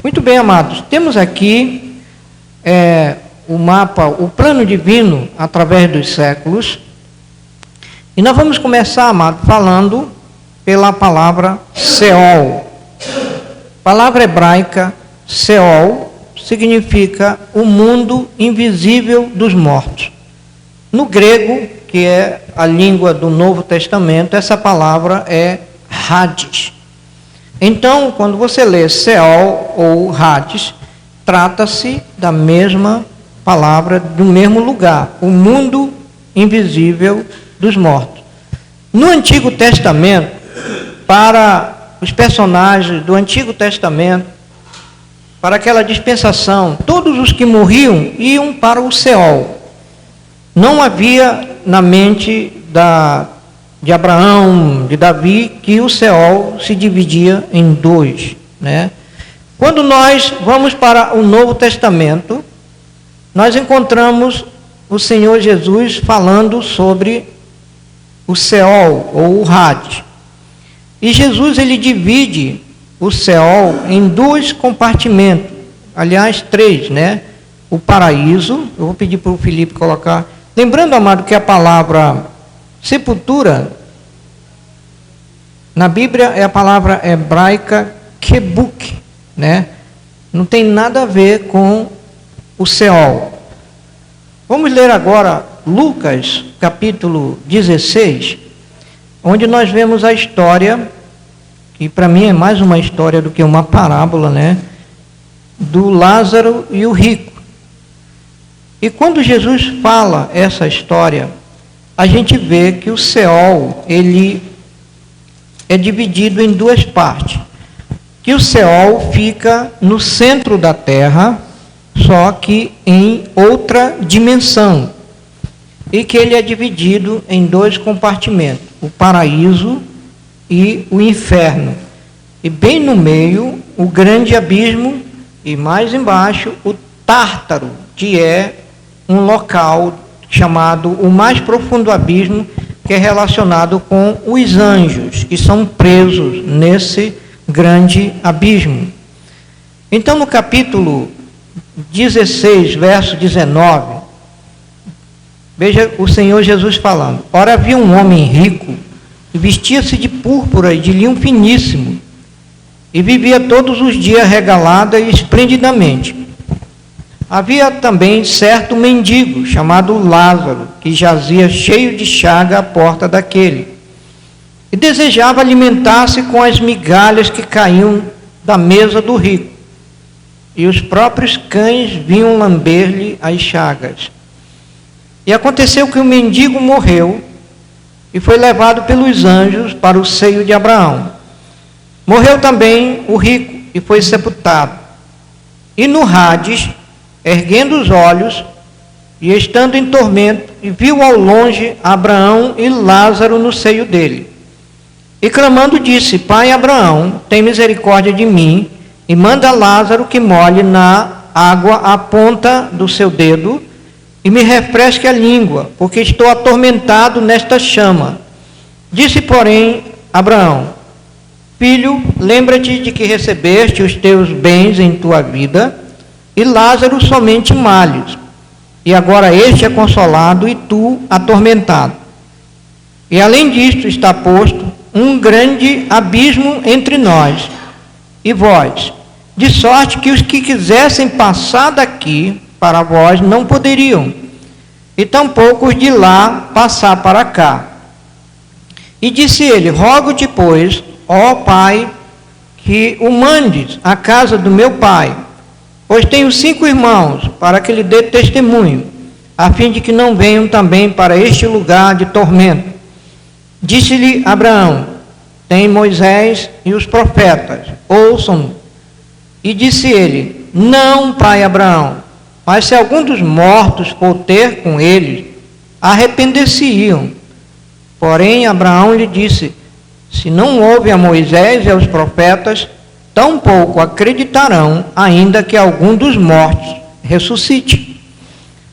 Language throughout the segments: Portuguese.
Muito bem, amados. Temos aqui o mapa, o plano divino através dos séculos. E nós vamos começar, amado, falando pela palavra Seol. Palavra hebraica Seol significa o mundo invisível dos mortos. No grego, que é a língua do Novo Testamento, essa palavra é Hades. Então, quando você lê Seol ou Hades, trata-se da mesma palavra, do mesmo lugar, o mundo invisível dos mortos. No Antigo Testamento, para os personagens do Antigo Testamento, para aquela dispensação, todos os que morriam iam para o Seol. Não havia na mente de Abraão, de Davi, que o Seol se dividia em dois, né? Quando nós vamos para o Novo Testamento, nós encontramos o Senhor Jesus falando sobre o Seol ou o Hades. E Jesus, ele divide o Seol em dois compartimentos, aliás, três, né? O paraíso, eu vou pedir para o Felipe colocar. Lembrando, amado, que a palavra sepultura, na Bíblia, é a palavra hebraica kebuk, né? Não tem nada a ver com o Seol. Vamos ler agora Lucas, capítulo 16, onde nós vemos a história, que para mim é mais uma história do que uma parábola, né? Do Lázaro e o rico. E quando Jesus fala essa história, a gente vê que o Seol, ele é dividido em duas partes. Que o Seol fica no centro da terra, só que em outra dimensão. E que ele é dividido em dois compartimentos, o paraíso e o inferno. E bem no meio, o grande abismo, e mais embaixo, o Tártaro, que é um local chamado o mais profundo abismo, que é relacionado com os anjos, que são presos nesse grande abismo. Então, no capítulo 16, verso 19, veja o Senhor Jesus falando: Ora, havia um homem rico, que vestia-se de púrpura e de linho finíssimo, e vivia todos os dias regalado e esplendidamente. Havia também certo mendigo, chamado Lázaro, que jazia cheio de chaga à porta daquele, e desejava alimentar-se com as migalhas que caíam da mesa do rico, e os próprios cães vinham lamber-lhe as chagas. E aconteceu que o mendigo morreu, e foi levado pelos anjos para o seio de Abraão. Morreu também o rico, e foi sepultado. E no Hades, erguendo os olhos, e estando em tormento, e viu ao longe Abraão e Lázaro no seio dele. E clamando disse: Pai Abraão, tem misericórdia de mim, e manda Lázaro que molhe na água a ponta do seu dedo, e me refresque a língua, porque estou atormentado nesta chama. Disse, porém, Abraão: Filho, lembra-te de que recebeste os teus bens em tua vida, e Lázaro somente males, e agora este é consolado e tu atormentado. E além disto está posto um grande abismo entre nós e vós, de sorte que os que quisessem passar daqui para vós não poderiam, e tampouco os de lá passar para cá. E disse ele: Rogo-te, pois, ó Pai, que o mandes à casa do meu pai, pois tenho 5 irmãos, para que lhe dê testemunho, a fim de que não venham também para este lugar de tormento. Disse-lhe Abraão: Tem Moisés e os profetas, ouçam. E disse ele: Não, pai Abraão, mas se algum dos mortos for ter com eles, arrepender-se-iam. Porém, Abraão lhe disse: Se não houve a Moisés e aos profetas, tampouco acreditarão, ainda que algum dos mortos ressuscite.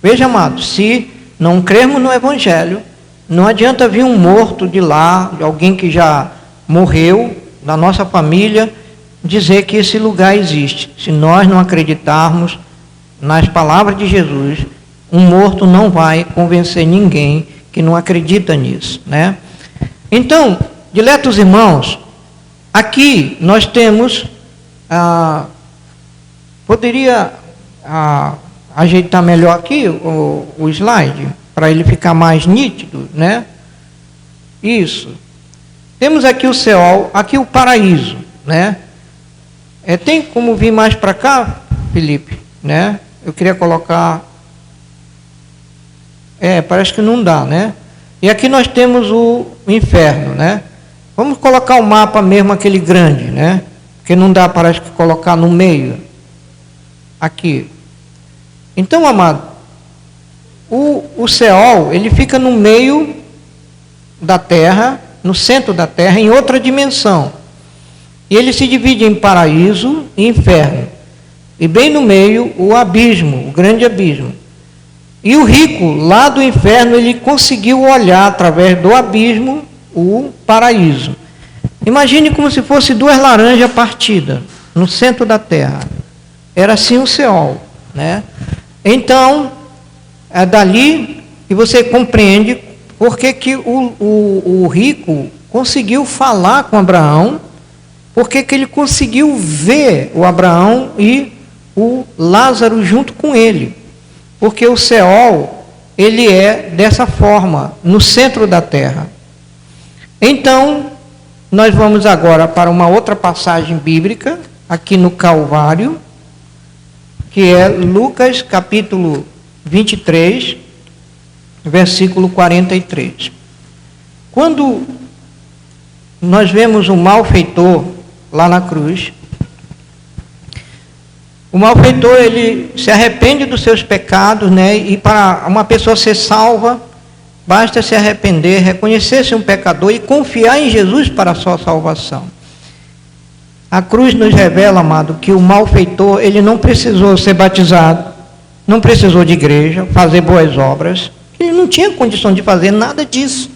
Veja, amados, se não crermos no Evangelho, não adianta vir um morto de lá, de alguém que já morreu, da nossa família, dizer que esse lugar existe. Se nós não acreditarmos nas palavras de Jesus, um morto não vai convencer ninguém que não acredita nisso, né? Então, diletos irmãos, aqui nós temos, poderia ajeitar melhor aqui o slide, para ele ficar mais nítido, né? Isso. Temos aqui o Seol, aqui o paraíso, né? Tem como vir mais para cá, Felipe, né? Eu queria colocar... parece que não dá, né? E aqui nós temos o inferno, né? Vamos colocar o mapa mesmo, aquele grande, né? Porque não dá, parece que colocar no meio. Aqui. Então, amado, o Seol, ele fica no meio da Terra, no centro da Terra, em outra dimensão. E ele se divide em paraíso e inferno. E bem no meio, o abismo, o grande abismo. E o rico, lá do inferno, ele conseguiu olhar através do abismo o paraíso. Imagine como se fosse duas laranjas partidas no centro da terra. Era assim o Seol, né? Então, é dali que você compreende por que o rico conseguiu falar com Abraão, por que ele conseguiu ver o Abraão e o Lázaro junto com ele. Porque o Seol, ele é dessa forma, no centro da terra. Então, nós vamos agora para uma outra passagem bíblica, aqui no Calvário, que é Lucas capítulo 23, versículo 43. Quando nós vemos o malfeitor lá na cruz, o malfeitor, ele se arrepende dos seus pecados, né? E para uma pessoa ser salva, basta se arrepender, reconhecer-se um pecador e confiar em Jesus para a sua salvação. A cruz nos revela, amado, que o malfeitor, ele não precisou ser batizado, não precisou de igreja, fazer boas obras, ele não tinha condição de fazer nada disso,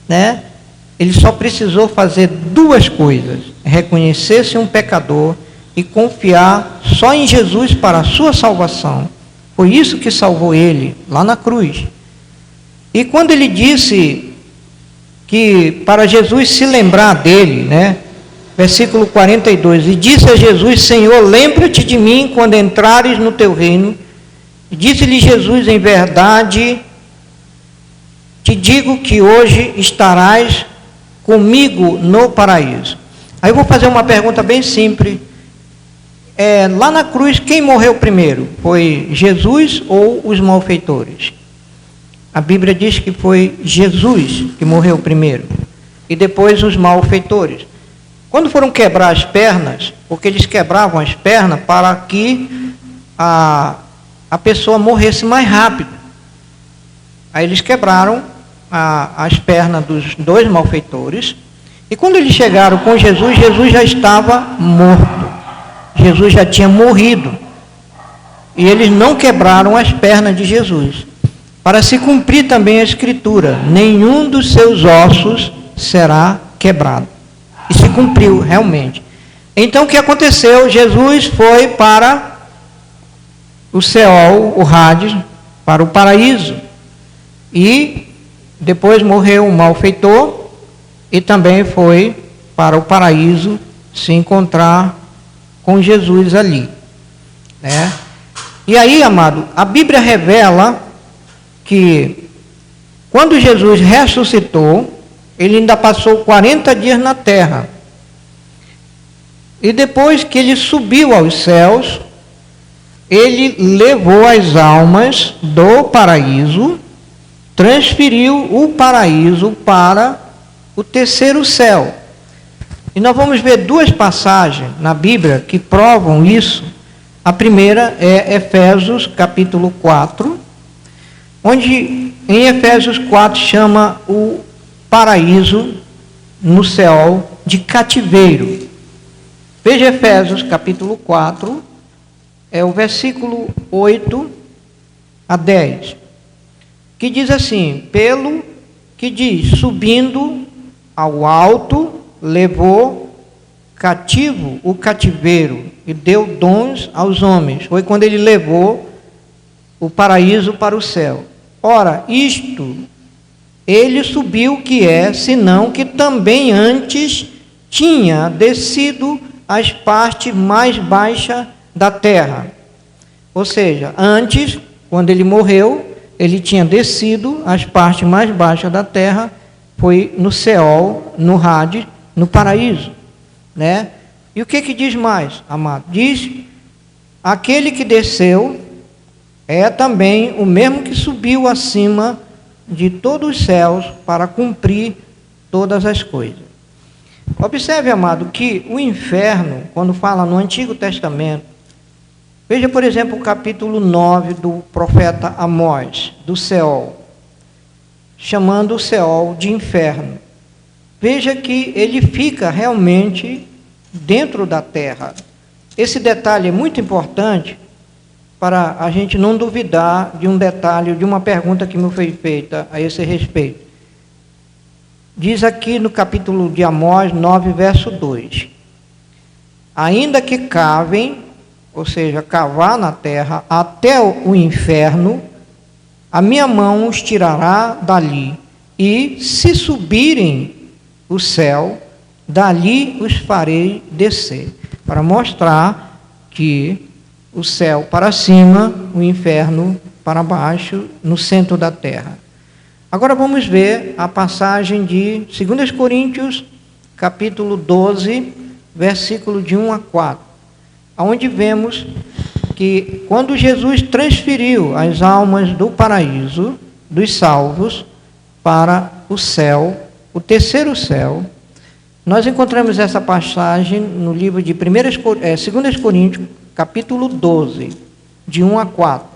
né? Ele só precisou fazer duas coisas: reconhecer-se um pecador e confiar só em Jesus para a sua salvação. Foi isso que salvou ele lá na cruz. E quando ele disse que para Jesus se lembrar dele, né? Versículo 42, e disse a Jesus: Senhor, lembra-te de mim quando entrares no teu reino. E disse-lhe Jesus: em verdade te digo que hoje estarás comigo no paraíso. Aí eu vou fazer uma pergunta bem simples. Lá na cruz, quem morreu primeiro? Foi Jesus ou os malfeitores? A Bíblia diz que foi Jesus que morreu primeiro, e depois os malfeitores. Quando foram quebrar as pernas, porque eles quebravam as pernas para que a pessoa morresse mais rápido. Aí eles quebraram as pernas dos dois malfeitores, e quando eles chegaram com Jesus, Jesus já estava morto. Jesus já tinha morrido. E eles não quebraram as pernas de Jesus. Para se cumprir também a Escritura: nenhum dos seus ossos será quebrado. E se cumpriu realmente. Então o que aconteceu? Jesus foi para o Seol, o Hades, para o paraíso. E depois morreu o malfeitor e também foi para o paraíso se encontrar com Jesus ali, né? E aí, amado, a Bíblia revela que quando Jesus ressuscitou, ele ainda passou 40 dias na terra. E depois que ele subiu aos céus, ele levou as almas do paraíso, transferiu o paraíso para o terceiro céu. E nós vamos ver duas passagens na Bíblia que provam isso. A primeira é Efésios capítulo 4, onde em Efésios 4 chama o paraíso no Seol de cativeiro. Veja Efésios capítulo 4, é o versículo 8 a 10, que diz assim: pelo que diz, subindo ao alto, levou cativo o cativeiro e deu dons aos homens. Foi quando ele levou o paraíso para o céu. Ora, isto ele subiu que é, senão que também antes tinha descido às partes mais baixas da terra. Ou seja, antes, quando ele morreu, ele tinha descido às partes mais baixas da terra, foi no Seol, no Hades, no paraíso, né? E o que diz mais, amado? Diz, aquele que desceu é também o mesmo que subiu acima de todos os céus para cumprir todas as coisas. Observe, amado, que o inferno, quando fala no Antigo Testamento, veja, por exemplo, o capítulo 9 do profeta Amós, do Seol, chamando o Seol de inferno. Veja que ele fica realmente dentro da terra. Esse detalhe é muito importante para a gente não duvidar de um detalhe, de uma pergunta que me foi feita a esse respeito. Diz aqui no capítulo de Amós 9, verso 2. Ainda que cavem, ou seja, cavar na terra, até o inferno, a minha mão os tirará dali, e se subirem o céu, dali os farei descer, para mostrar que o céu para cima, o inferno para baixo, no centro da terra. Agora vamos ver a passagem de 2 Coríntios, capítulo 12, versículo de 1 a 4, onde vemos que quando Jesus transferiu as almas do paraíso, dos salvos, para o céu, o terceiro céu, nós encontramos essa passagem no livro de 2 Coríntios, capítulo 12, de 1 a 4.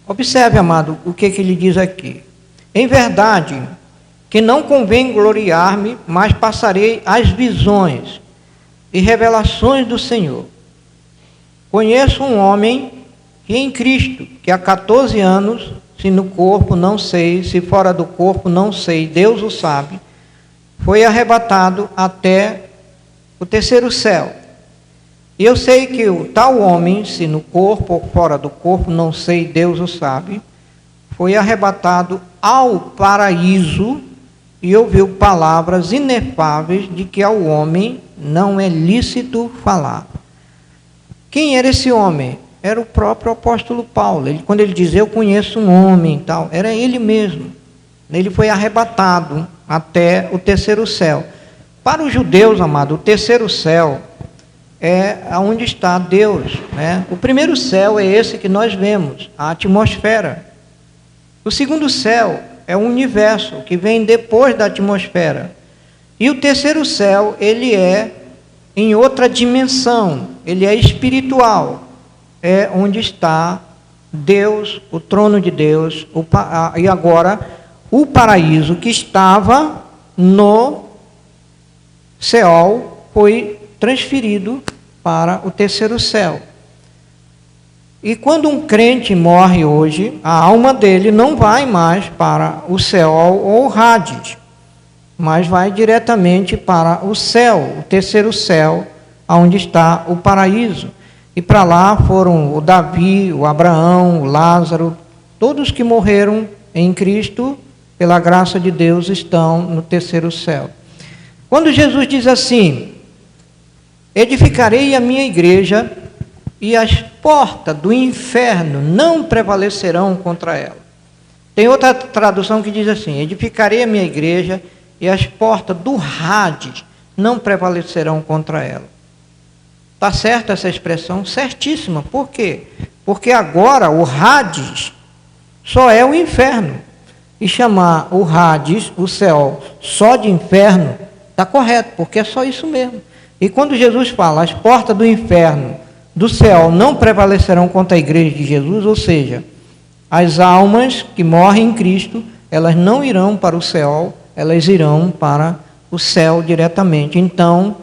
Observe, amado, o que ele diz aqui. Em verdade, que não convém gloriar-me, mas passarei as visões e revelações do Senhor. Conheço um homem que em Cristo, que há 14 anos, se no corpo não sei, se fora do corpo não sei, Deus o sabe, foi arrebatado até o terceiro céu. E eu sei que o tal homem, se no corpo ou fora do corpo, não sei, Deus o sabe, foi arrebatado ao paraíso e ouviu palavras inefáveis de que ao homem não é lícito falar. Quem era esse homem? Era o próprio apóstolo Paulo. Quando ele dizia, eu conheço um homem e tal, era ele mesmo. Ele foi arrebatado até o terceiro céu. Para os judeus, amado, o terceiro céu é onde está Deus, né? O primeiro céu é esse que nós vemos, a atmosfera. O segundo céu é o universo, que vem depois da atmosfera. E o terceiro céu, ele é em outra dimensão, ele é espiritual. É onde está Deus, o trono de Deus, e agora o paraíso que estava no Seol foi transferido para o terceiro céu. E quando um crente morre hoje, a alma dele não vai mais para o Seol ou o Hades, mas vai diretamente para o céu, o terceiro céu, onde está o paraíso. E para lá foram o Davi, o Abraão, o Lázaro, todos que morreram em Cristo, pela graça de Deus, estão no terceiro céu. Quando Jesus diz assim, edificarei a minha igreja e as portas do inferno não prevalecerão contra ela. Tem outra tradução que diz assim, edificarei a minha igreja e as portas do Hades não prevalecerão contra ela. Está certa essa expressão? Certíssima. Por quê? Porque agora o Hades só é o inferno. E chamar o Hades, o céu, só de inferno, está correto, porque é só isso mesmo. E quando Jesus fala, as portas do inferno, do céu, não prevalecerão contra a igreja de Jesus, ou seja, as almas que morrem em Cristo, elas não irão para o céu, elas irão para o céu diretamente. Então,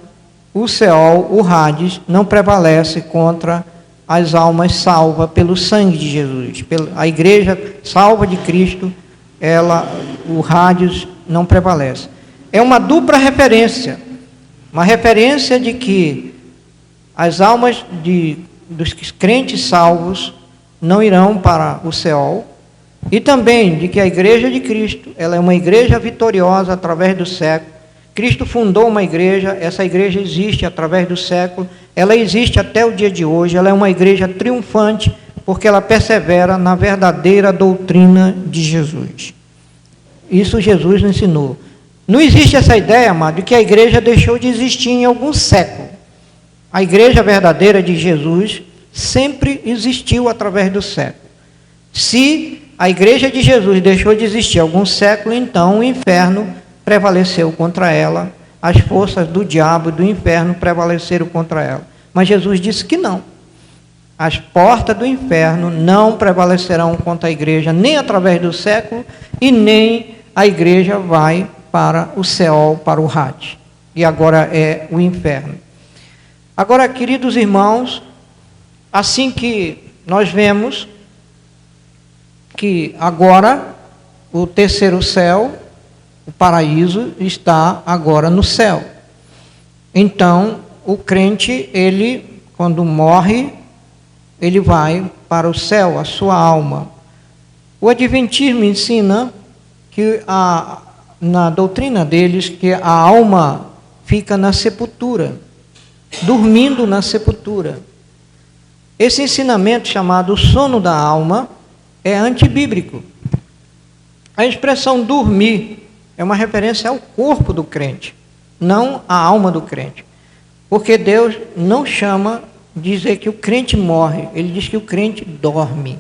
o Seol, o Hades, não prevalece contra as almas salvas pelo sangue de Jesus. A igreja salva de Cristo, o Hades não prevalece. É uma dupla referência. uma referência de que as almas dos crentes salvos não irão para o céu, e também de que a igreja de Cristo, ela é uma igreja vitoriosa através do século. Cristo fundou uma igreja, essa igreja existe através do século, ela existe até o dia de hoje, ela é uma igreja triunfante, porque ela persevera na verdadeira doutrina de Jesus. Isso Jesus ensinou. Não existe essa ideia, amado, de que a igreja deixou de existir em algum século. A igreja verdadeira de Jesus sempre existiu através do século. Se a igreja de Jesus deixou de existir algum século, então o inferno prevaleceu contra ela, as forças do diabo e do inferno prevaleceram contra ela. Mas Jesus disse que não. As portas do inferno não prevalecerão contra a igreja, nem através do século, e nem a igreja vai para o céu, para o Hades. E agora é o inferno. Agora, queridos irmãos, assim que nós vemos que agora o terceiro céu, o paraíso, está agora no céu. Então, o crente, ele, quando morre, ele vai para o céu, a sua alma. O Adventismo ensina que na doutrina deles, que a alma fica na sepultura, dormindo na sepultura. Esse ensinamento, chamado sono da alma, é antibíblico. A expressão dormir é uma referência ao corpo do crente, não à alma do crente. Porque Deus não chama de dizer que o crente morre, ele diz que o crente dorme.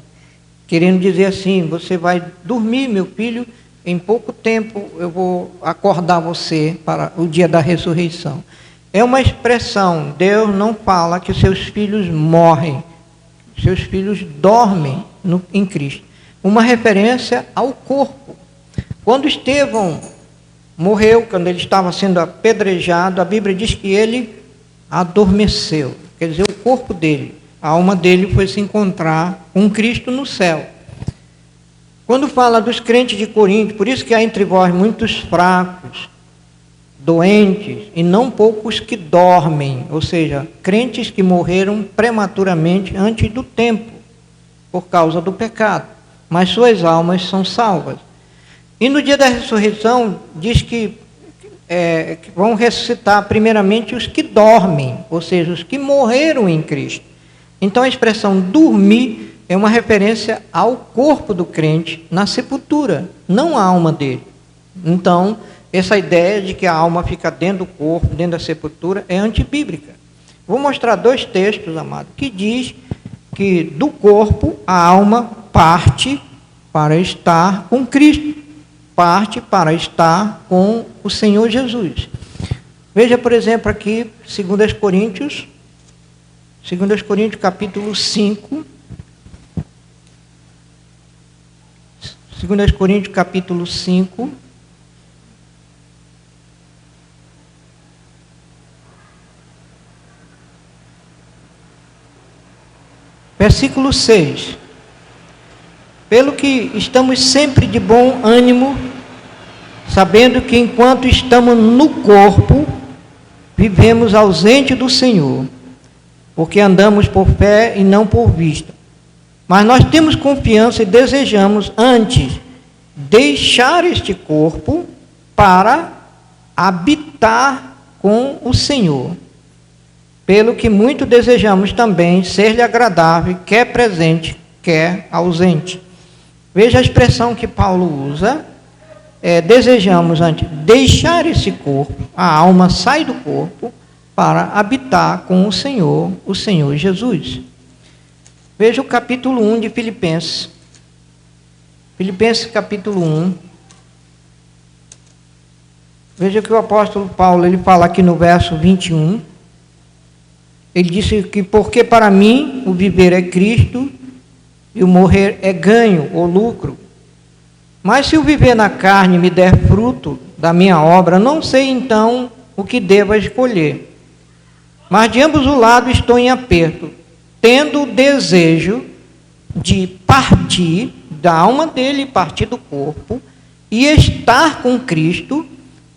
Querendo dizer assim, você vai dormir, meu filho, em pouco tempo eu vou acordar você para o dia da ressurreição. É uma expressão, Deus não fala que seus filhos morrem, seus filhos dormem em Cristo. Uma referência ao corpo. Quando Estevão morreu, quando ele estava sendo apedrejado, a Bíblia diz que ele adormeceu. Quer dizer, o corpo dele, a alma dele foi se encontrar com Cristo no céu. Quando fala dos crentes de Corinto, por isso que há entre vós muitos fracos, doentes, e não poucos que dormem, ou seja, crentes que morreram prematuramente antes do tempo, por causa do pecado, mas suas almas são salvas. E no dia da ressurreição, diz que vão ressuscitar primeiramente os que dormem, ou seja, os que morreram em Cristo. Então a expressão dormir é uma referência ao corpo do crente na sepultura, não à alma dele. Então, essa ideia de que a alma fica dentro do corpo, dentro da sepultura, é antibíblica. Vou mostrar 2 textos, amado, que diz que do corpo a alma parte para estar com Cristo, parte para estar com o Senhor Jesus. Veja, por exemplo, aqui, 2 Coríntios capítulo 5, 2 Coríntios capítulo 5, versículo 6. Pelo que estamos sempre de bom ânimo, sabendo que enquanto estamos no corpo, vivemos ausente do Senhor, porque andamos por fé e não por vista. Mas nós temos confiança e desejamos antes deixar este corpo para habitar com o Senhor. Pelo que muito desejamos também ser-lhe agradável, quer presente, quer ausente. Veja a expressão que Paulo usa. Desejamos antes deixar esse corpo, a alma sai do corpo, para habitar com o Senhor Jesus. Veja o capítulo 1 de Filipenses. Filipenses capítulo 1. Veja que o apóstolo Paulo, ele fala aqui no verso 21. Ele disse que porque para mim o viver é Cristo e o morrer é ganho ou lucro. Mas se o viver na carne me der fruto da minha obra, não sei então o que devo escolher. Mas de ambos os lados estou em aperto, tendo o desejo de partir da alma dele, partir do corpo, e estar com Cristo,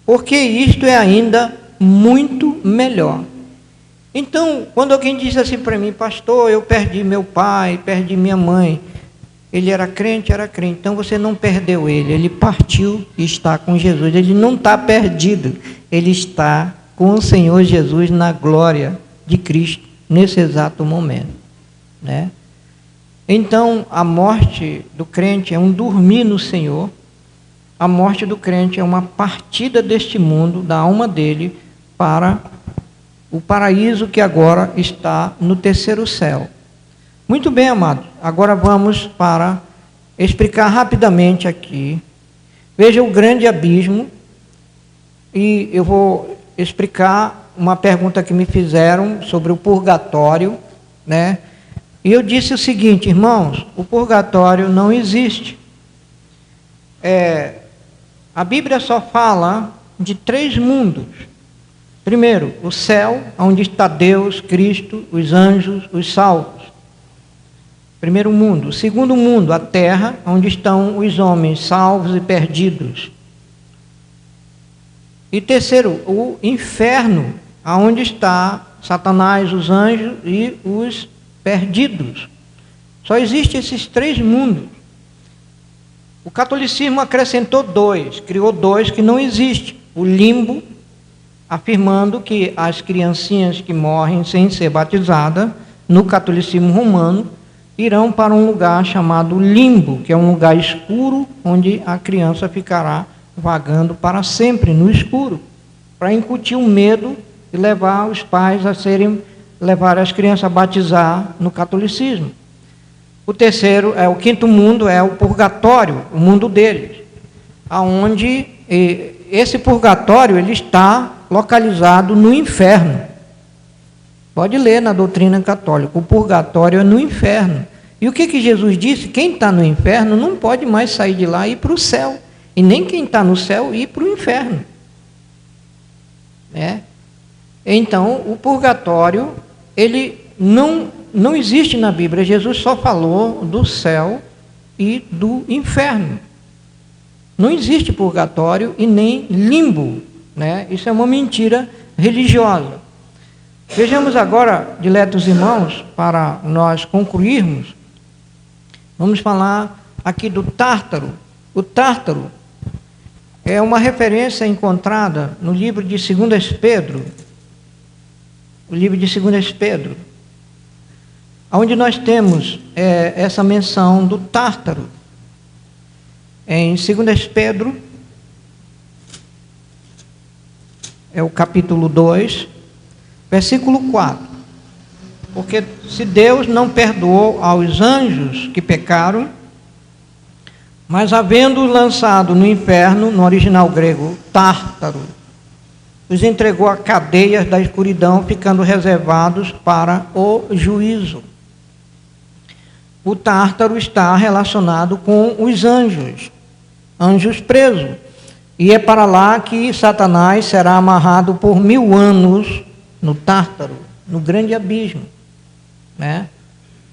porque isto é ainda muito melhor. Então, quando alguém diz assim para mim, pastor, eu perdi meu pai, perdi minha mãe, ele era crente, então você não perdeu ele partiu e está com Jesus, ele não está perdido, ele está com o Senhor Jesus na glória de Cristo, nesse exato momento, né? Então, a morte do crente é um dormir no Senhor, a morte do crente é uma partida deste mundo, da alma dele, para o paraíso que agora está no terceiro céu. Muito bem, amados, agora vamos para explicar rapidamente aqui. Veja o grande abismo, e eu vou explicar uma pergunta que me fizeram sobre o purgatório, né? E eu disse o seguinte, irmãos, o purgatório não existe. A Bíblia só fala de 3 mundos. Primeiro, o céu, onde está Deus, Cristo, os anjos, os salvos. Primeiro mundo. O segundo mundo, a terra, onde estão os homens salvos e perdidos. E terceiro, o inferno, onde está Satanás, os anjos e os perdidos. Só existem esses 3 mundos. O catolicismo acrescentou 2, criou 2 que não existem. O limbo, afirmando que as criancinhas que morrem sem ser batizadas, no catolicismo romano, irão para um lugar chamado limbo, que é um lugar escuro, onde a criança ficará vagando para sempre no escuro, para incutir o medo e levar os pais levar as crianças a batizar no catolicismo. O terceiro, o quinto mundo, é o purgatório, o mundo deles, aonde esse purgatório ele está localizado no inferno. Pode ler na doutrina católica, o purgatório é no inferno. E o que Jesus disse? Quem está no inferno não pode mais sair de lá e ir para o céu, e nem quem está no céu ir para o inferno. Então, o purgatório, ele não existe na Bíblia. Jesus só falou do céu e do inferno. Não existe purgatório e nem limbo, né? Isso é uma mentira religiosa. Vejamos agora, diletos irmãos, para nós concluirmos, vamos falar aqui do Tártaro. O Tártaro é uma referência encontrada no livro de 2 Pedro, o livro de 2 Pedro, onde nós temos essa menção do Tártaro. Em 2 Pedro, é o capítulo 2, versículo 4. Porque se Deus não perdoou aos anjos que pecaram, mas havendo lançado no inferno, no original grego, Tártaro, os entregou a cadeias da escuridão, ficando reservados para o juízo. O Tártaro está relacionado com os anjos presos. E é para lá que Satanás será amarrado por 1000 anos no Tártaro, no grande abismo, né?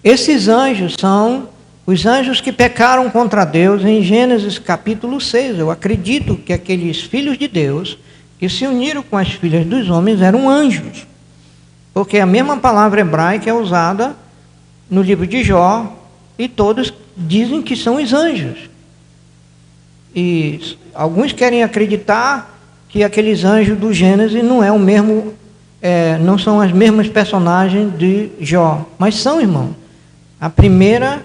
Esses anjos são os anjos que pecaram contra Deus em Gênesis capítulo 6. Eu acredito que aqueles filhos de Deus que se uniram com as filhas dos homens eram anjos, porque a mesma palavra hebraica é usada no livro de Jó, e todos dizem que são os anjos. E alguns querem acreditar que aqueles anjos do Gênesis não é o mesmo, não são as mesmas personagens de Jó, mas são, irmão. A primeira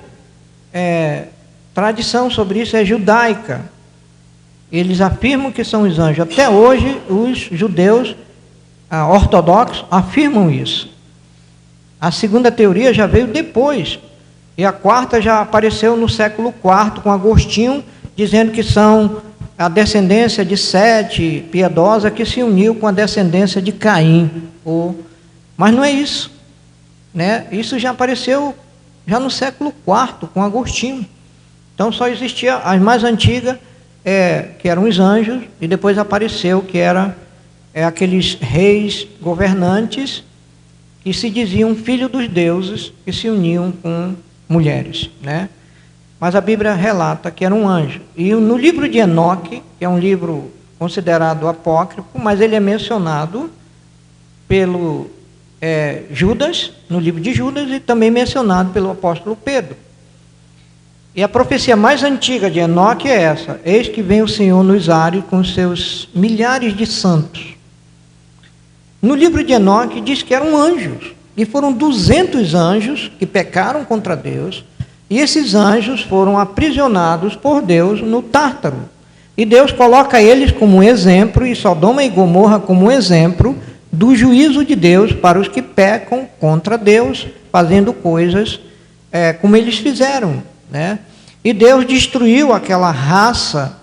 tradição sobre isso é judaica. Eles afirmam que são os anjos. Até hoje, os judeus ortodoxos afirmam isso. A segunda teoria já veio depois. E a quarta já apareceu no século IV, com Agostinho, dizendo que são a descendência de Sete, piedosa, que se uniu com a descendência de Caim. Mas não é isso, né? Isso já apareceu já no século IV, com Agostinho. Então só existia as mais antigas, que eram os anjos, e depois apareceu que era aqueles reis governantes que se diziam filhos dos deuses, que se uniam com mulheres, né? Mas a Bíblia relata que era um anjo. E no livro de Enoque, que é um livro considerado apócrifo, mas ele é mencionado pelo Judas, no livro de Judas, e também mencionado pelo apóstolo Pedro. E a profecia mais antiga de Enoque é essa: eis que vem o Senhor nos ares com seus milhares de santos. No livro de Enoque diz que eram anjos, e foram 200 anjos que pecaram contra Deus, e esses anjos foram aprisionados por Deus no Tártaro. E Deus coloca eles como exemplo, e Sodoma e Gomorra como exemplo do juízo de Deus para os que pecam contra Deus, fazendo coisas como eles fizeram, né? E Deus destruiu aquela raça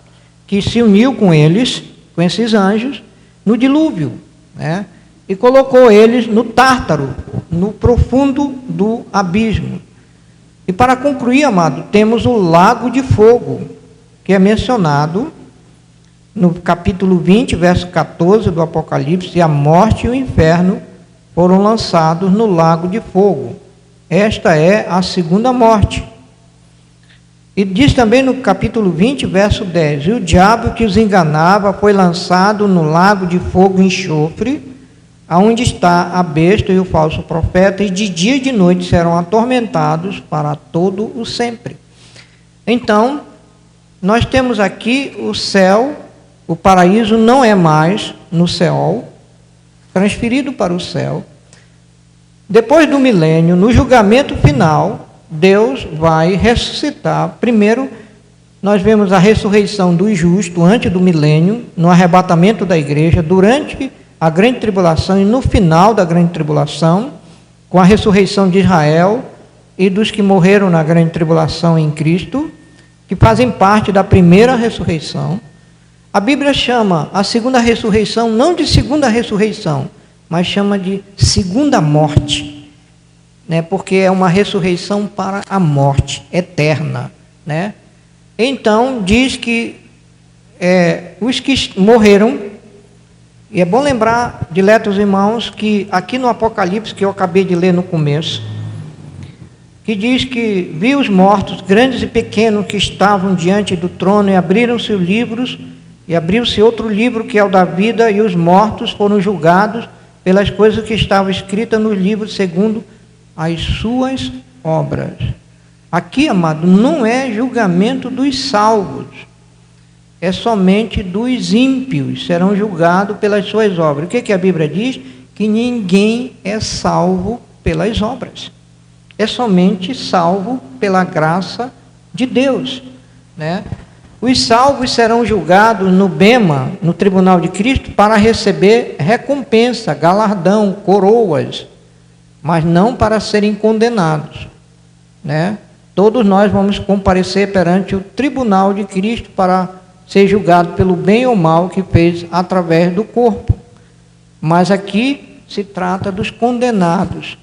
que se uniu com eles, com esses anjos, no dilúvio, né? E colocou eles no Tártaro, no profundo do abismo. E para concluir, amado, temos o lago de fogo, que é mencionado no capítulo 20, verso 14 do Apocalipse: e a morte e o inferno foram lançados no lago de fogo. Esta é a segunda morte. E diz também no capítulo 20, verso 10: e o diabo que os enganava foi lançado no lago de fogo e enxofre, aonde está a besta e o falso profeta, e de dia e de noite serão atormentados para todo o sempre. Então, nós temos aqui o céu. O paraíso não é mais no Seol, transferido para o céu. Depois do milênio, no julgamento final, Deus vai ressuscitar. Primeiro, nós vemos a ressurreição dos justos antes do milênio, no arrebatamento da igreja, durante a grande tribulação e no final da grande tribulação, com a ressurreição de Israel e dos que morreram na grande tribulação em Cristo, que fazem parte da primeira ressurreição. A Bíblia chama a segunda ressurreição não de segunda ressurreição, mas chama de segunda morte, né? Porque é uma ressurreição para a morte eterna, né? Então, diz que os que morreram, e é bom lembrar, diletos irmãos, que aqui no Apocalipse, que eu acabei de ler no começo, que diz que viu os mortos, grandes e pequenos, que estavam diante do trono, e abriram-se os livros. E abriu-se outro livro, que é o da vida, e os mortos foram julgados pelas coisas que estavam escritas no livro, segundo as suas obras. Aqui, amado, não é julgamento dos salvos, é somente dos ímpios, serão julgados pelas suas obras. O que a Bíblia diz? Que ninguém é salvo pelas obras, é somente salvo pela graça de Deus, né? Os salvos serão julgados no Bema, no tribunal de Cristo, para receber recompensa, galardão, coroas, mas não para serem condenados, né? Todos nós vamos comparecer perante o tribunal de Cristo para ser julgado pelo bem ou mal que fez através do corpo. Mas aqui se trata dos condenados.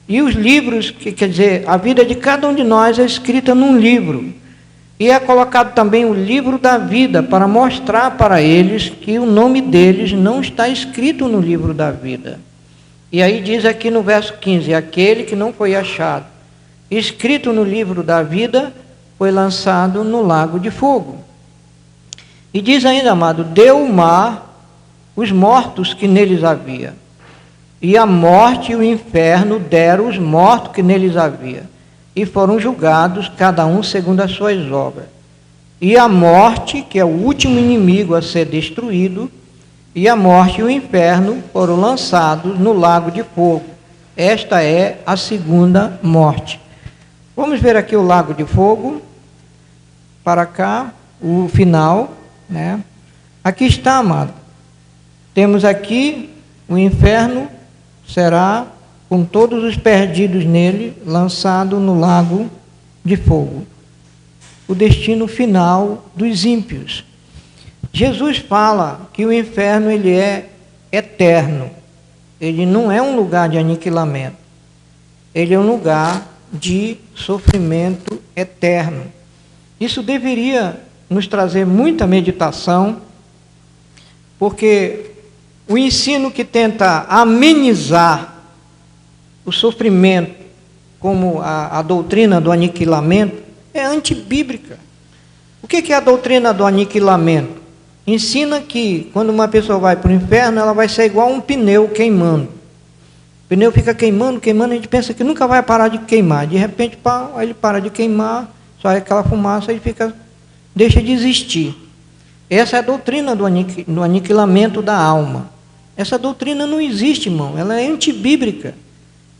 E os livros, quer dizer, a vida de cada um de nós é escrita num livro. E é colocado também o livro da vida, para mostrar para eles que o nome deles não está escrito no livro da vida. E aí diz aqui no verso 15: aquele que não foi achado escrito no livro da vida foi lançado no lago de fogo. E diz ainda, amado: deu o mar os mortos que neles havia, e a morte e o inferno deram os mortos que neles havia, e foram julgados, cada um segundo as suas obras. E a morte, que é o último inimigo a ser destruído, e a morte e o inferno foram lançados no lago de fogo. Esta é a segunda morte. Vamos ver aqui o lago de fogo, para cá, o final, né? Aqui está, amado. Temos aqui o inferno, será com todos os perdidos nele, lançado no lago de fogo. O destino final dos ímpios. Jesus fala que o inferno ele é eterno. Ele não é um lugar de aniquilamento. Ele é um lugar de sofrimento eterno. Isso deveria nos trazer muita meditação, porque o ensino que tenta amenizar o sofrimento, como a doutrina do aniquilamento, é antibíblica. O que é a doutrina do aniquilamento? ensina que quando uma pessoa vai para o inferno, ela vai ser igual a um pneu queimando. O pneu fica queimando, queimando, a gente pensa que nunca vai parar de queimar. De repente, pá, aí ele para de queimar, sai aquela fumaça e deixa de existir. Essa é a doutrina do aniquilamento da alma. Essa doutrina não existe, irmão, ela é antibíblica.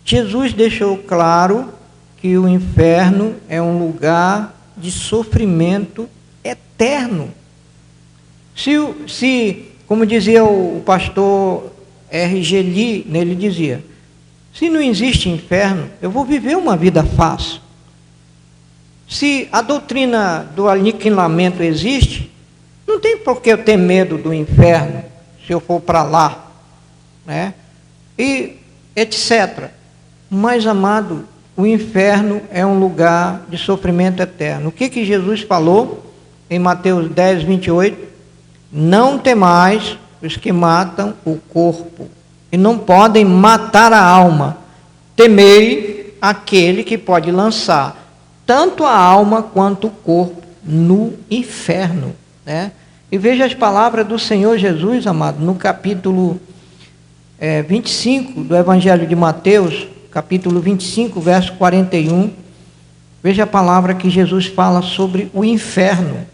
Jesus deixou claro que o inferno é um lugar de sofrimento eterno. Se como dizia o pastor R.G. Lee, ele dizia, se não existe inferno, eu vou viver uma vida fácil. Se a doutrina do aniquilamento existe, não tem por que eu ter medo do inferno, se eu for para lá, né? E etc. Mas, amado, o inferno é um lugar de sofrimento eterno. O que Jesus falou em Mateus 10, 28? Não temais os que matam o corpo e não podem matar a alma. Temei aquele que pode lançar tanto a alma quanto o corpo no inferno, né? E veja as palavras do Senhor Jesus, amado, no capítulo 25 do Evangelho de Mateus, capítulo 25, verso 41. Veja a palavra que Jesus fala sobre o inferno.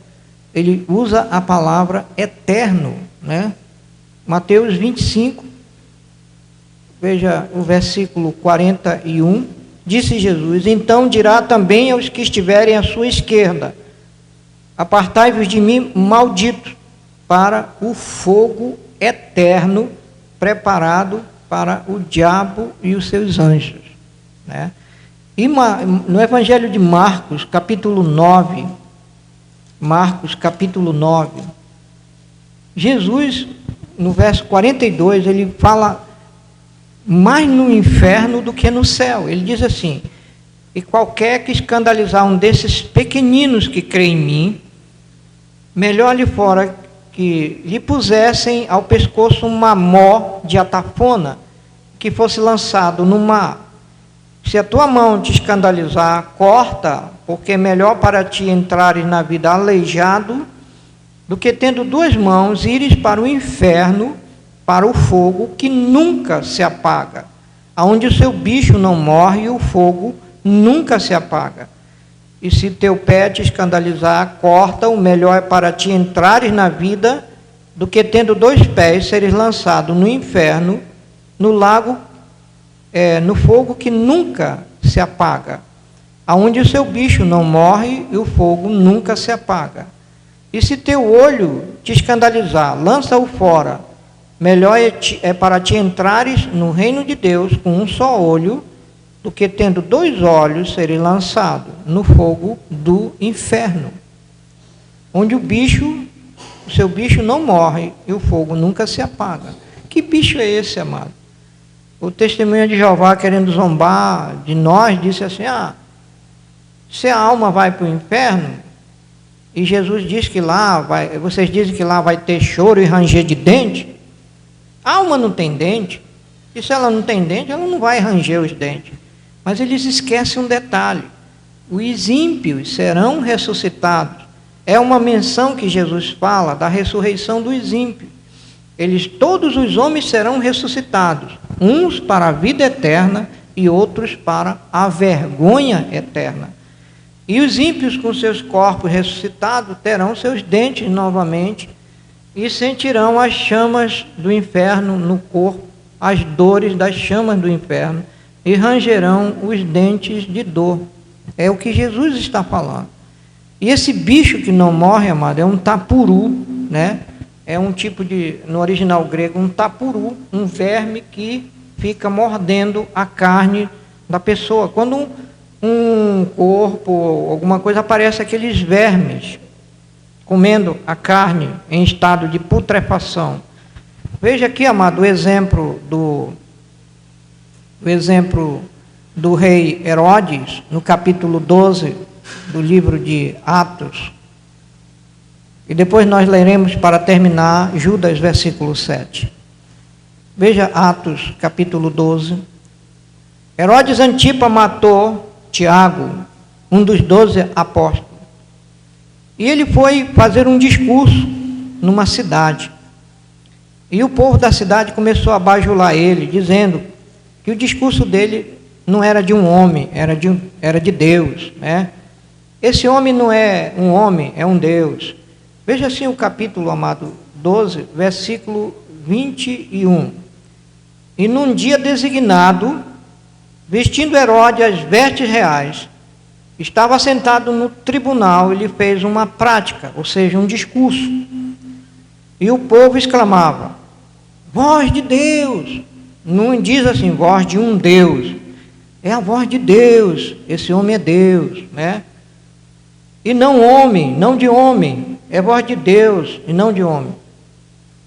Ele usa a palavra eterno, né? Mateus 25, veja o versículo 41. Disse Jesus, então dirá também aos que estiverem à sua esquerda, apartai-vos de mim, malditos, para o fogo eterno preparado para o diabo e os seus anjos, né? E no Evangelho de Marcos, capítulo 9, Jesus, no verso 42, ele fala mais no inferno do que no céu. Ele diz assim, e qualquer que escandalizar um desses pequeninos que crê em mim, melhor lhe fora que lhe pusessem ao pescoço uma mó de atafona, que fosse lançado no mar. Se a tua mão te escandalizar, corta, porque é melhor para ti entrares na vida aleijado, do que tendo duas mãos ires para o inferno, para o fogo que nunca se apaga, aonde o seu bicho não morre e o fogo nunca se apaga. E se teu pé te escandalizar, corta, o melhor é para ti entrares na vida, do que tendo dois pés seres lançado no inferno, no lago, no fogo que nunca se apaga, aonde o seu bicho não morre e o fogo nunca se apaga. E se teu olho te escandalizar, lança-o fora, melhor é para ti entrares no reino de Deus com um só olho, do que tendo dois olhos serem lançados no fogo do inferno, onde o seu bicho não morre e o fogo nunca se apaga. Que bicho é esse, amado? O testemunho de Jeová, querendo zombar de nós, disse assim, se a alma vai para o inferno, e Jesus diz que lá vocês dizem que lá vai ter choro e ranger de dente, a alma não tem dente, e se ela não tem dente, ela não vai ranger os dentes. Mas eles esquecem um detalhe, os ímpios serão ressuscitados. É uma menção que Jesus fala da ressurreição dos ímpios. Todos os homens serão ressuscitados, uns para a vida eterna e outros para a vergonha eterna. E os ímpios com seus corpos ressuscitados terão seus dentes novamente e sentirão as chamas do inferno no corpo, as dores das chamas do inferno, e rangerão os dentes de dor. É o que Jesus está falando. E esse bicho que não morre, amado, é um tapuru, né? É um tipo no original grego, um tapuru, um verme que fica mordendo a carne da pessoa. Quando um corpo, alguma coisa, aparece aqueles vermes comendo a carne em estado de putrefação. Veja aqui, amado, o exemplo do rei Herodes, no capítulo 12 do livro de Atos. E depois nós leremos, para terminar, Judas, versículo 7. Veja Atos, capítulo 12. Herodes Antipa matou Tiago, um dos 12 apóstolos. E ele foi fazer um discurso numa cidade. E o povo da cidade começou a bajular ele, dizendo que o discurso dele não era de um homem, era de Deus, né? Esse homem não é um homem, é um Deus. Veja assim o capítulo, amado, 12, versículo 21. E num dia designado, vestindo Herodes as vestes reais, estava sentado no tribunal e lhe fez uma prática, ou seja, um discurso. E o povo exclamava: voz de Deus. Não diz assim, voz de um Deus. É a voz de Deus. Esse homem é Deus, né? E não homem, não de homem. É voz de Deus e não de homem.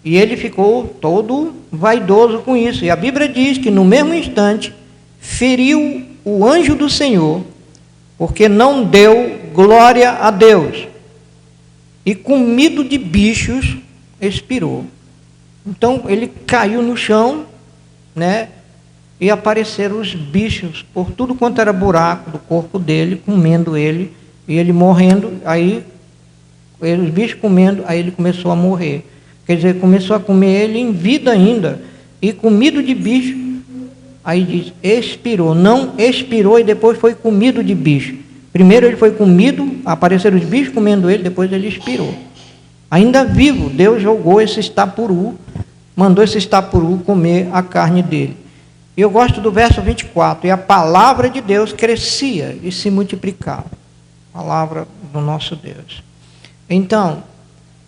E ele ficou todo vaidoso com isso. E a Bíblia diz que no mesmo instante feriu o anjo do Senhor, porque não deu glória a Deus. E comido de bichos, expirou. Então ele caiu no chão, né? E apareceram os bichos por tudo quanto era buraco do corpo dele, comendo ele, e ele morrendo. Aí os bichos comendo, aí ele começou a morrer. Quer dizer, começou a comer ele em vida ainda, e comido de bicho. Aí diz, expirou. Não expirou e depois foi comido de bicho. Primeiro ele foi comido, apareceram os bichos comendo ele, depois ele expirou. Ainda vivo, Deus jogou esse estapuru, mandou esse estapuru comer a carne dele. E eu gosto do verso 24, e a palavra de Deus crescia e se multiplicava. Palavra do nosso Deus. Então,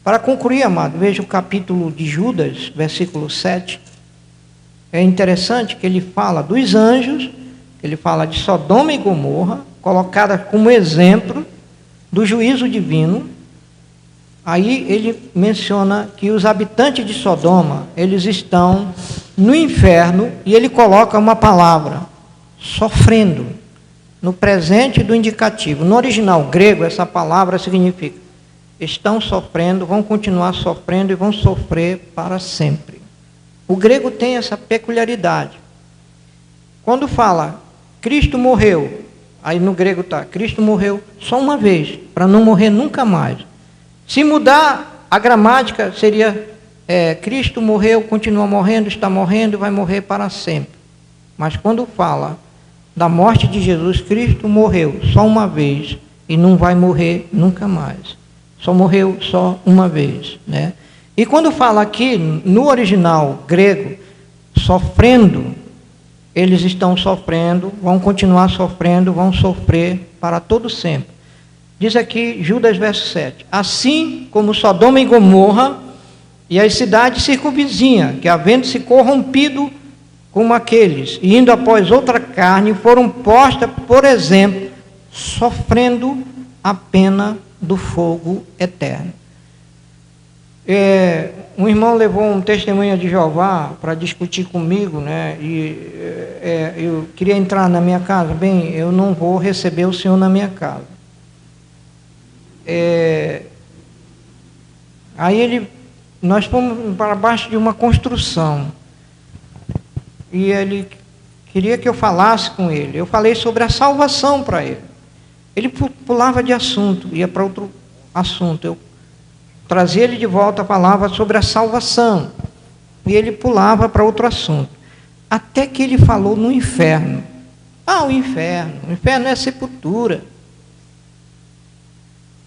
para concluir, amado, veja o capítulo de Judas, versículo 7. É interessante que ele fala dos anjos, ele fala de Sodoma e Gomorra, colocada como exemplo do juízo divino. Aí ele menciona que os habitantes de Sodoma, eles estão no inferno, e ele coloca uma palavra, sofrendo, no presente do indicativo. No original grego, essa palavra significa, estão sofrendo, vão continuar sofrendo e vão sofrer para sempre. O grego tem essa peculiaridade. Quando fala, Cristo morreu, aí no grego está, Cristo morreu só uma vez, para não morrer nunca mais. Se mudar a gramática, seria, Cristo morreu, continua morrendo, está morrendo e vai morrer para sempre. Mas quando fala da morte de Jesus, Cristo morreu só uma vez e não vai morrer nunca mais. Só morreu só uma vez, né? E quando fala aqui, no original grego, sofrendo, eles estão sofrendo, vão continuar sofrendo, vão sofrer para todo sempre. Diz aqui, Judas, verso 7. Assim como Sodoma e Gomorra e as cidades circunvizinhas, que havendo se corrompido como aqueles, e indo após outra carne, foram postas, por exemplo, sofrendo a pena do fogo eterno. Um irmão levou um testemunha de Jeová para discutir comigo, né? E eu queria entrar na minha casa. Bem, eu não vou receber o senhor na minha casa. Aí nós fomos para baixo de uma construção. E ele queria que eu falasse com ele. Eu falei sobre a salvação para ele. Ele pulava de assunto, ia para outro assunto. Eu trazia ele de volta a palavra sobre a salvação. E ele pulava para outro assunto. Até que ele falou no inferno. O inferno. O inferno é a sepultura.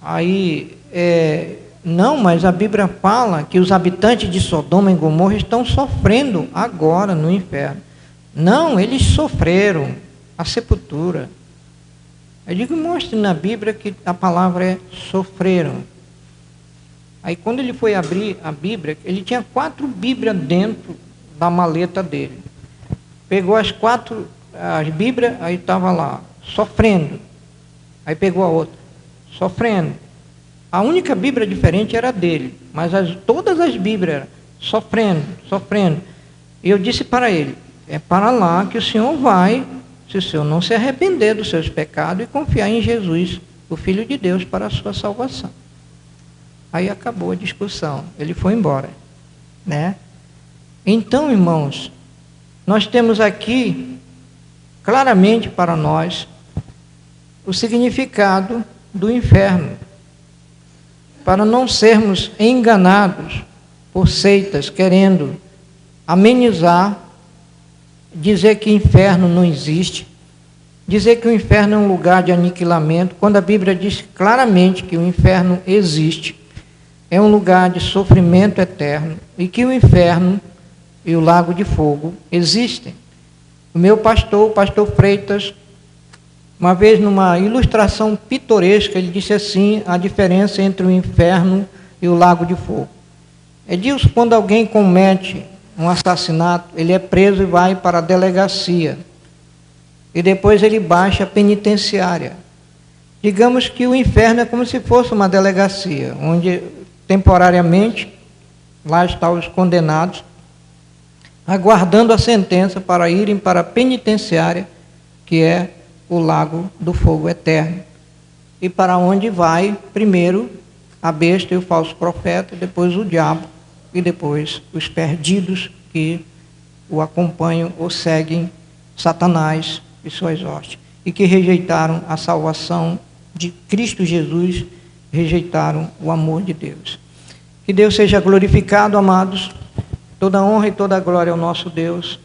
Aí, não, mas a Bíblia fala que os habitantes de Sodoma e Gomorra estão sofrendo agora no inferno. Não, eles sofreram a sepultura. Eu digo, mostre na Bíblia que a palavra é sofreram. Aí quando ele foi abrir a Bíblia, ele tinha 4 Bíblias dentro da maleta dele. Pegou as Bíblias, aí estava lá, sofrendo. Aí pegou a outra, sofrendo. A única Bíblia diferente era a dele, mas todas as Bíblias eram sofrendo, sofrendo. E eu disse para ele, é para lá que o senhor vai, se o senhor não se arrepender dos seus pecados e confiar em Jesus, o Filho de Deus, para a sua salvação. Aí acabou a discussão, ele foi embora, né? Então, irmãos, nós temos aqui, claramente para nós, o significado do inferno. para não sermos enganados por seitas querendo amenizar, dizer que inferno não existe, dizer que o inferno é um lugar de aniquilamento, quando a Bíblia diz claramente que o inferno existe, é um lugar de sofrimento eterno, e que o inferno e o lago de fogo existem. O meu pastor, o pastor Freitas, uma vez numa ilustração pitoresca, ele disse assim, a diferença entre o inferno e o lago de fogo. Edilson, quando alguém comete um assassinato, ele é preso e vai para a delegacia. E depois ele baixa a penitenciária. Digamos que o inferno é como se fosse uma delegacia, onde temporariamente lá estão os condenados, aguardando a sentença para irem para a penitenciária, que é o lago do fogo eterno. E para onde vai primeiro a besta e o falso profeta, depois o diabo e depois os perdidos que o acompanham ou seguem Satanás e suas hostes, e que rejeitaram a salvação de Cristo Jesus, rejeitaram o amor de Deus. Que Deus seja glorificado, amados. Toda honra e toda glória ao nosso Deus.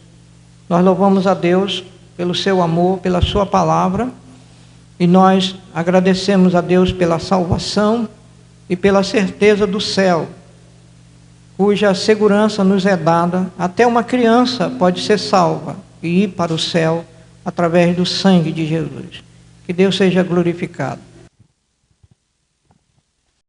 Nós louvamos a Deus pelo seu amor, pela sua palavra, e nós agradecemos a Deus pela salvação e pela certeza do céu, cuja segurança nos é dada. Até uma criança pode ser salva e ir para o céu através do sangue de Jesus. Que Deus seja glorificado.